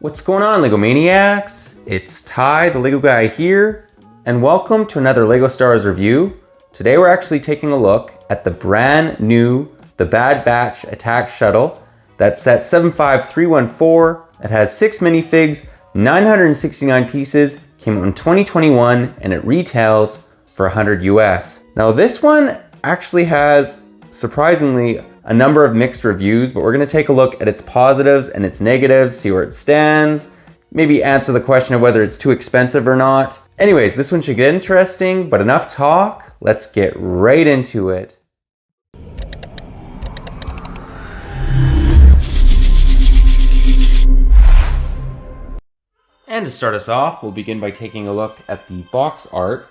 What's going on, LEGO Maniacs? It's Ty, the LEGO guy here, and welcome to another LEGO Star Wars review. Today we're actually taking a look at the brand new The Bad Batch Attack Shuttle. That's set 75314. It has 6 minifigs, 969 pieces, came out in 2021, and it retails for 100 US. Now this one actually has, surprisingly, a number of mixed reviews, but we're going to take a look at its positives and its negatives, see where it stands, maybe answer the question of whether it's too expensive or not. Anyways, this one should get interesting, but enough talk, let's get right into it. And to start us off, we'll begin by taking a look at the box art.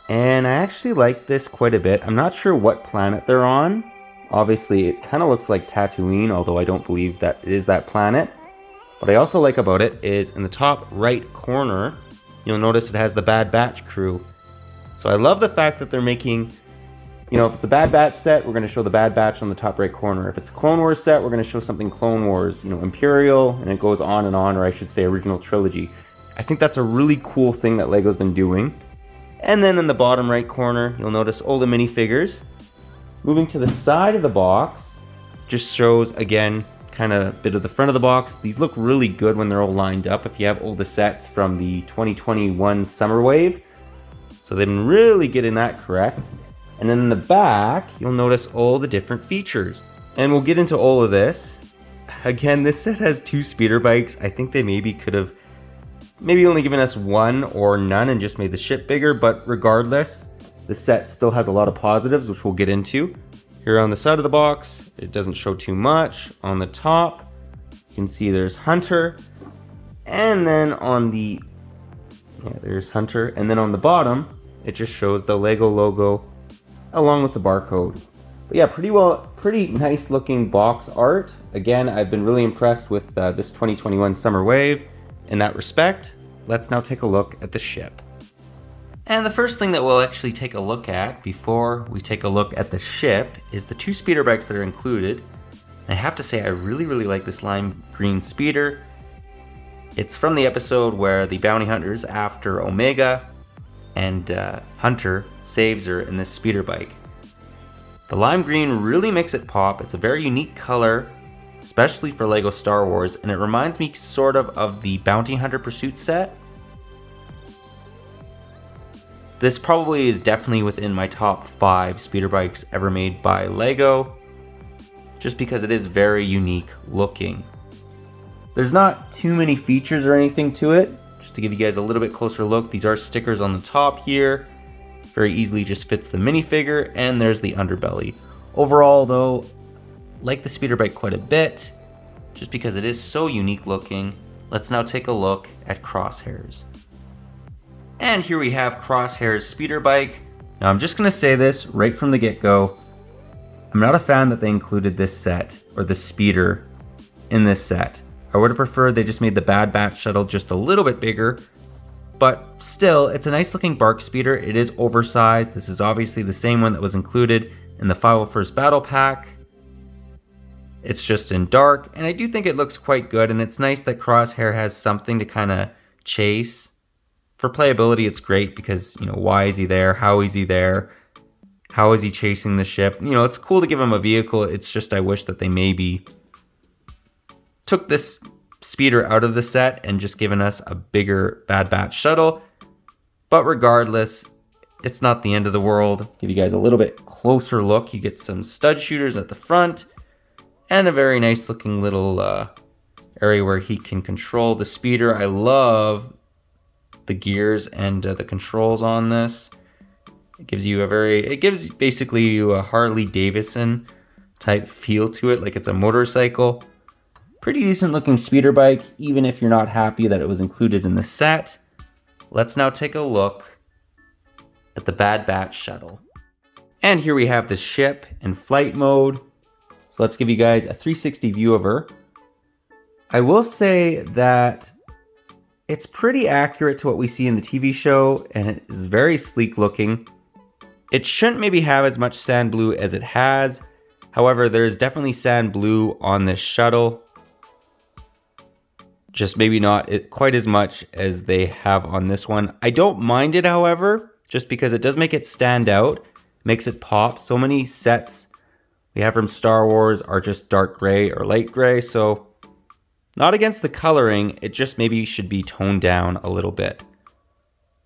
And I actually like this quite a bit. I'm not sure what planet they're on. Obviously, it kind of looks like Tatooine, although I don't believe that it is that planet. What I also like about it is in the top right corner, you'll notice it has the Bad Batch crew. So I love the fact that they're making, if it's a Bad Batch set, we're going to show the Bad Batch on the top right corner. If it's a Clone Wars set, we're going to show something Clone Wars, Imperial, and it goes on, or I should say original trilogy. I think that's a really cool thing that LEGO's been doing. And then in the bottom right corner, you'll notice all the minifigures. Moving to the side of the box, just shows, again, kind of a bit of the front of the box. These look really good when they're all lined up if you have all the sets from the 2021 Summer Wave. So they've been really getting that correct. And then in the back, you'll notice all the different features. And we'll get into all of this. Again, this set has 2 speeder bikes. I think they maybe could have only given us 1 or none and just made the ship bigger, but regardless, the set still has a lot of positives, which we'll get into. Here on the side of the box, it doesn't show too much. On the top, you can see there's Hunter. And then on the, there's Hunter. And then on the bottom, it just shows the LEGO logo along with the barcode. But yeah, pretty nice looking box art. Again, I've been really impressed with this 2021 Summer Wave. In that respect, let's now take a look at the ship. And the first thing that we'll actually take a look at before we take a look at the ship is the 2 speeder bikes that are included. I have to say I really like this lime green speeder. It's from the episode where the bounty hunter's after Omega and Hunter saves her in this speeder bike. The lime green really makes it pop. It's a very unique color, especially for LEGO Star Wars, and it reminds me sort of the Bounty Hunter Pursuit set. This probably is definitely within my top 5 speeder bikes ever made by LEGO, just because it is very unique looking. There's not too many features or anything to it. Just to give you guys a little bit closer look, these are stickers on the top here. Very easily just fits the minifigure, and there's the underbelly. Overall though, like the speeder bike quite a bit, just because it is so unique looking. Let's now take a look at Crosshairs. And here we have Crosshair's speeder bike. Now I'm just going to say this right from the get-go. I'm not a fan that they included this set, or the speeder, in this set. I would have preferred they just made the Bad Batch shuttle just a little bit bigger. But still, it's a nice looking bark speeder. It is oversized. This is obviously the same one that was included in the 501st Battle Pack. It's just in dark, and I do think it looks quite good, and it's nice that Crosshair has something to kind of chase. For playability, it's great because, why is he there? How is he there? How is he chasing the ship? It's cool to give him a vehicle. It's just I wish that they maybe took this speeder out of the set and just given us a bigger Bad Batch shuttle. But regardless, it's not the end of the world. Give you guys a little bit closer look. You get some stud shooters at the front and a very nice looking little area where he can control the speeder. I love the gears and the controls on this. It gives basically you a Harley Davidson type feel to it, like it's a motorcycle. Pretty decent looking speeder bike, even if you're not happy that it was included in the set. Let's now take a look at the Bad Batch shuttle. And here we have the ship in flight mode. So let's give you guys a 360 view of her. I will say that it's pretty accurate to what we see in the TV show, and it is very sleek looking. It shouldn't maybe have as much sand blue as it has. However, there's definitely sand blue on this shuttle. just maybe not quite as much as they have on this one. I don't mind it, however, just because it does make it stand out, makes it pop. So many sets we have from Star Wars are just dark gray or light gray, so not against the coloring, it just maybe should be toned down a little bit.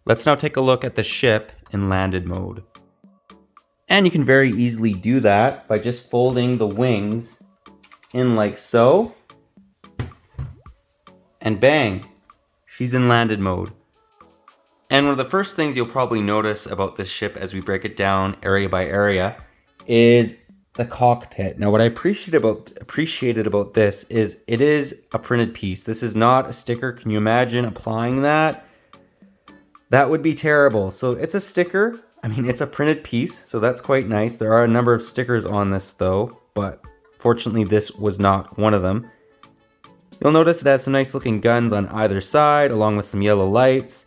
Let's now take a look at the ship in landed mode. And you can very easily do that by just folding the wings in like so. And bang, she's in landed mode. And one of the first things you'll probably notice about this ship as we break it down area by area is the cockpit. Now what I appreciated about this is it is a printed piece. This is not a sticker. Can you imagine applying that? That would be terrible. So it's a sticker. I mean, it's a printed piece, so that's quite nice. There are a number of stickers on this though, but fortunately this was not one of them. You'll notice it has some nice looking guns on either side, along with some yellow lights.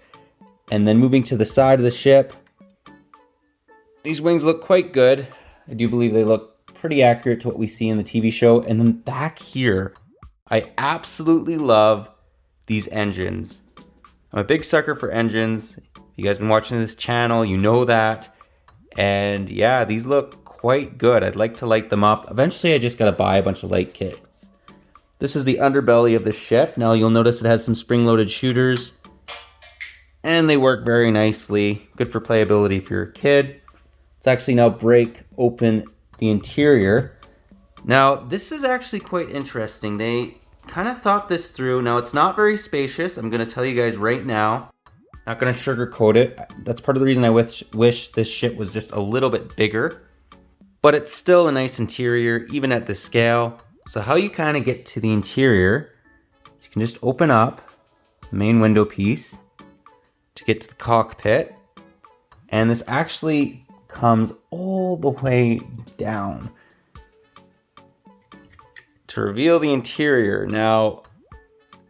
And then moving to the side of the ship, these wings look quite good. I do believe they look pretty accurate to what we see in the TV show. And then back here, I absolutely love these engines. I'm a big sucker for engines. If you guys been watching this channel, you know that. And yeah, these look quite good. I'd like to light them up. Eventually, I just gotta buy a bunch of light kits. This is the underbelly of the ship. Now you'll notice it has some spring-loaded shooters and they work very nicely. Good for playability if you're a kid. Let's actually now break open the interior. Now this is actually quite interesting. They kind of thought this through. Now it's not very spacious. I'm gonna tell you guys right now. Not gonna sugarcoat it. That's part of the reason I wish this ship was just a little bit bigger. But it's still a nice interior, even at this scale. So how you kind of get to the interior is you can just open up the main window piece to get to the cockpit. And this actually comes all the way down to reveal the interior. Now,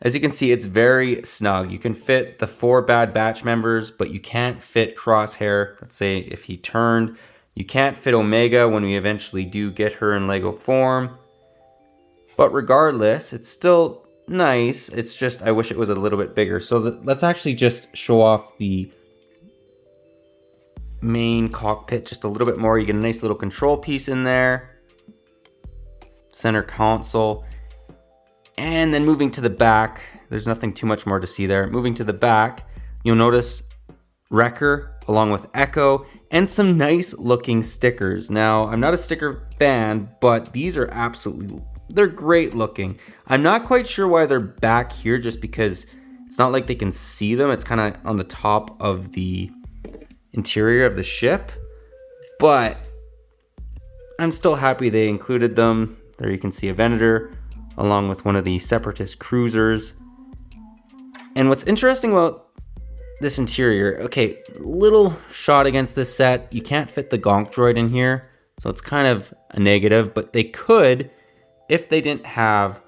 as you can see, it's very snug. You can fit the 4 Bad Batch members, but you can't fit Crosshair. Let's say if he turned. You can't fit Omega when we eventually do get her in Lego form. But regardless, it's still nice. It's just, I wish it was a little bit bigger. So let's actually just show off the main cockpit just a little bit more. You get a nice little control piece in there. Center console. And then moving to the back, there's nothing too much more to see there. Moving to the back, you'll notice Wrecker along with Echo and some nice looking stickers. Now, I'm not a sticker fan, but these are they're great looking. I'm not quite sure why they're back here, just because it's not like they can see them. It's kind of on the top of the interior of the ship, but I'm still happy they included them. There you can see a Venator along with one of the Separatist cruisers. And what's interesting about this interior, okay, little shot against this set, you can't fit the Gonk droid in here, so it's kind of a negative, but they could if they didn't have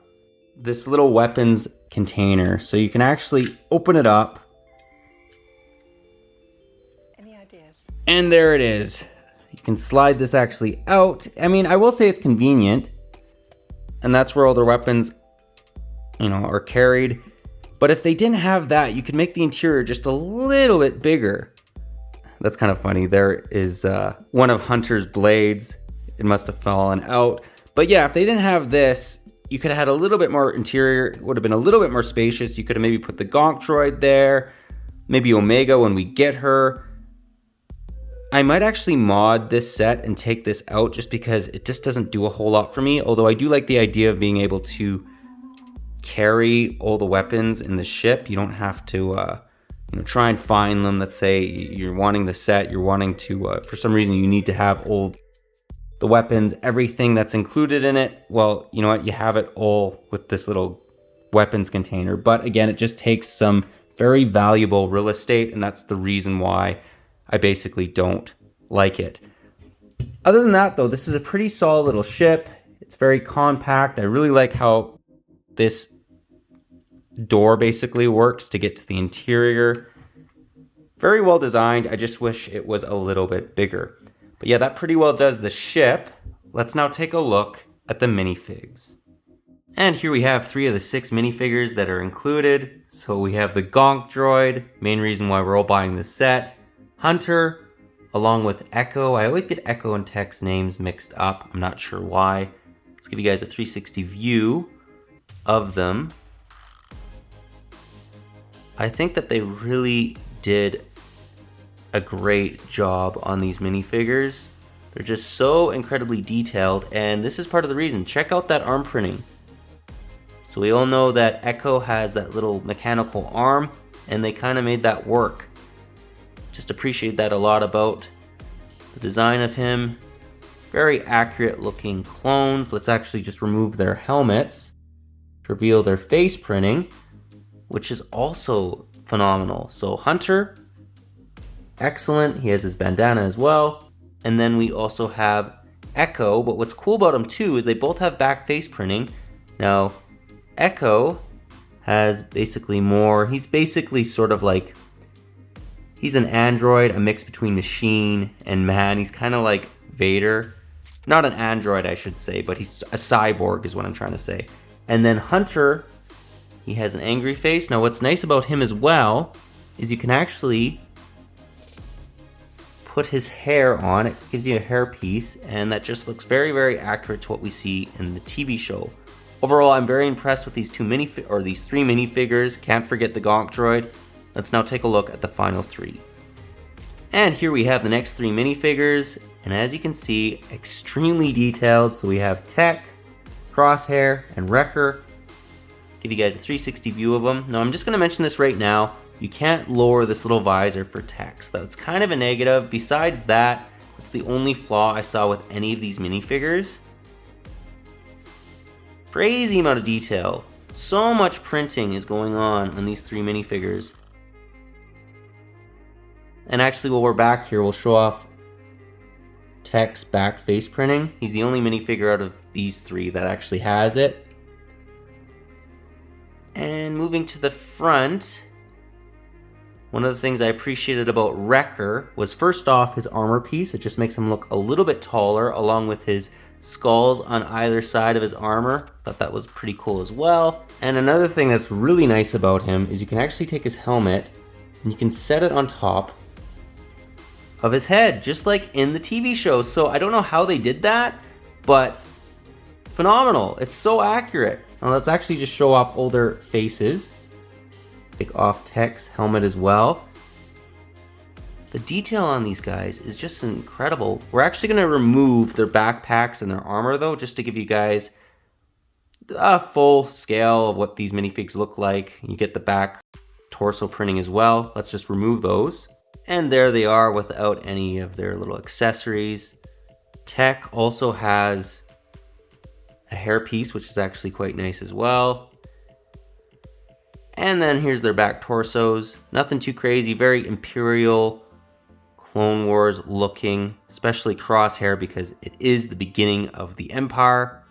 this little weapons container. So you can actually open it up. Any ideas? And there it is. You can slide this actually out. I mean, I will say it's convenient. And that's where all their weapons, are carried. But if they didn't have that, you could make the interior just a little bit bigger. That's kind of funny. There is one of Hunter's blades. It must have fallen out. But yeah, if they didn't have this, you could have had a little bit more interior. It would have been a little bit more spacious. You could have maybe put the Gonk droid there. Maybe Omega when we get her. I might actually mod this set and take this out just because it just doesn't do a whole lot for me. Although I do like the idea of being able to carry all the weapons in the ship. You don't have to try and find them. Let's say you're wanting the set, you're wanting to, for some reason you need to have all the weapons, everything that's included in it. Well, you know what? You have it all with this little weapons container. But again, it just takes some very valuable real estate, and that's the reason why I basically don't like it. Other than that, though, this is a pretty solid little ship. It's very compact. I really like how this door basically works to get to the interior. Very well designed. I just wish it was a little bit bigger. But yeah, that pretty well does the ship. Let's now take a look at the minifigs. And here we have 3 of the 6 minifigures that are included. So we have the Gonk Droid, main reason why we're all buying this set. Hunter, along with Echo. I always get Echo and Tech's names mixed up. I'm not sure why. Let's give you guys a 360 view of them. I think that they really did a great job on these minifigures. They're just so incredibly detailed, and this is part of the reason. Check out that arm printing. So we all know that Echo has that little mechanical arm, and they kind of made that work. Just appreciate that a lot about the design of him. Very accurate looking clones. Let's actually just remove their helmets to reveal their face printing, which is also phenomenal. So Hunter, excellent. He has his bandana as well. And then we also have Echo, but what's cool about them too is they both have back face printing. Now, Echo has basically more, he's basically sort of like, he's an android, a mix between machine and man. He's kind of like Vader. Not an android, I should say, but he's a cyborg is what I'm trying to say. And then Hunter, he has an angry face. Now what's nice about him as well is you can actually put his hair on. It gives you a hair piece, and that just looks very, very accurate to what we see in the TV show. Overall, I'm very impressed with these these 3 minifigures. Can't forget the Gonk Droid. Let's now take a look at the final 3. And here we have the next 3 minifigures, and as you can see, extremely detailed. So we have Tech, Crosshair, and Wrecker. Give you guys a 360 view of them. Now I'm just going to mention this right now. You can't lower this little visor for Tech. So that's kind of a negative. Besides that, it's the only flaw I saw with any of these minifigures. Crazy amount of detail. So much printing is going on these 3 minifigures. And actually, while we're back here, we'll show off Tech's back face printing. He's the only minifigure out of these 3 that actually has it. And moving to the front, one of the things I appreciated about Wrecker was, first off, his armor piece. It just makes him look a little bit taller, along with his skulls on either side of his armor. Thought that was pretty cool as well. And another thing that's really nice about him is you can actually take his helmet and you can set it on top of his head, just like in the TV show. So I don't know how they did that, but phenomenal. It's so accurate. Now let's actually just show off all their faces. Take off Tech's helmet as well. The detail on these guys is just incredible. We're actually going to remove their backpacks and their armor though, just to give you guys a full scale of what these minifigs look like. You get the back torso printing as well. Let's just remove those. And there they are without any of their little accessories. Tech also has a hairpiece, which is actually quite nice as well. And then here's their back torsos. Nothing too crazy, very Imperial, Clone Wars looking, especially Crosshair because it is the beginning of the Empire.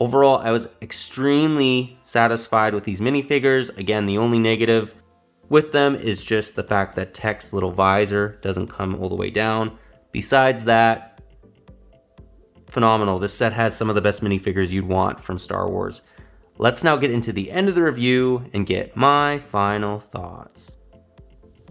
Overall, I was extremely satisfied with these minifigures. Again, the only negative with them is just the fact that Tech's little visor doesn't come all the way down. Besides that, phenomenal. This set has some of the best minifigures you'd want from Star Wars. Let's now get into the end of the review and get my final thoughts.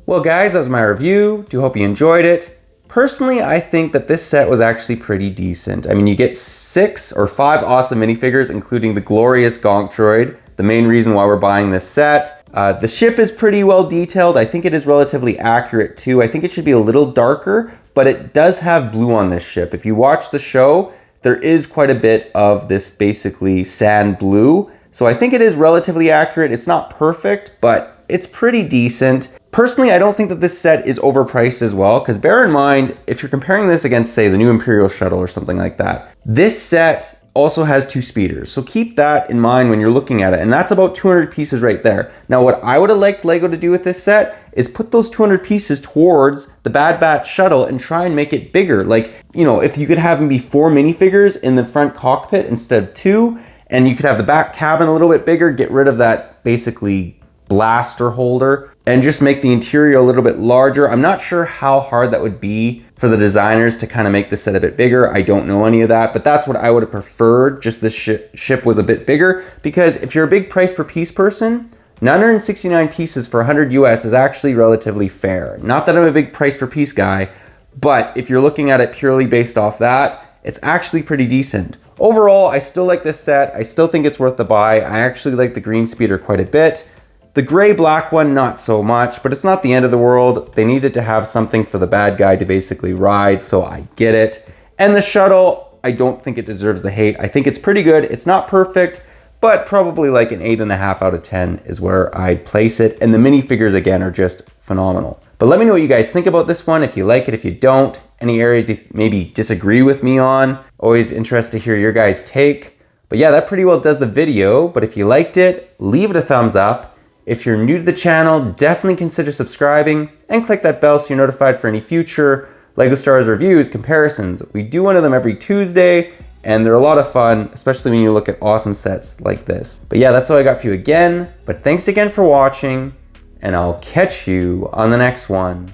Well guys, that was my review. Do hope you enjoyed it. Personally, I think that this set was actually pretty decent. I mean, you get 6 or 5 awesome minifigures, including the glorious Gonk Droid, the main reason why we're buying this set. The ship is pretty well detailed. I think it is relatively accurate too. I think it should be a little darker, but it does have blue on this ship. If you watch the show, there is quite a bit of this basically sand blue. So I think it is relatively accurate. It's not perfect, but it's pretty decent. Personally, I don't think that this set is overpriced as well, because bear in mind, if you're comparing this against, say, the new Imperial Shuttle or something like that, this set also has 2 speeders. So keep that in mind when you're looking at it. And that's about 200 pieces right there. Now, what I would have liked LEGO to do with this set is put those 200 pieces towards the Bad Batch shuttle and try and make it bigger. Like, you know, if you could have them be 4 minifigures in the front cockpit instead of 2, and you could have the back cabin a little bit bigger, get rid of that basically blaster holder. and just make the interior a little bit larger. I'm not sure how hard that would be for the designers to kind of make the set a bit bigger. I don't know any of that, but that's what I would have preferred. Just the ship was a bit bigger, because if you're a big price per piece person, 969 pieces for 100 US is actually relatively fair. Not that I'm a big price per piece guy, but if you're looking at it purely based off that, it's actually pretty decent. Overall, I still like this set. I still think it's worth the buy. I actually like the green speeder quite a bit. The gray black one, not so much, but it's not the end of the world. They needed to have something for the bad guy to basically ride, so I get it. And the shuttle, I don't think it deserves the hate. I think it's pretty good. It's not perfect, but probably like an 8.5 out of 10 is where I'd place it. And the minifigures, again, are just phenomenal. But let me know what you guys think about this one, if you like it, if you don't. Any areas you maybe disagree with me on. Always interested to hear your guys' take. But yeah, that pretty well does the video. But if you liked it, leave it a thumbs up. If you're new to the channel, definitely consider subscribing and click that bell so you're notified for any future LEGO Star Wars reviews, comparisons. We do one of them every Tuesday, and they're a lot of fun, especially when you look at awesome sets like this. But yeah, that's all I got for you again. But thanks again for watching, and I'll catch you on the next one.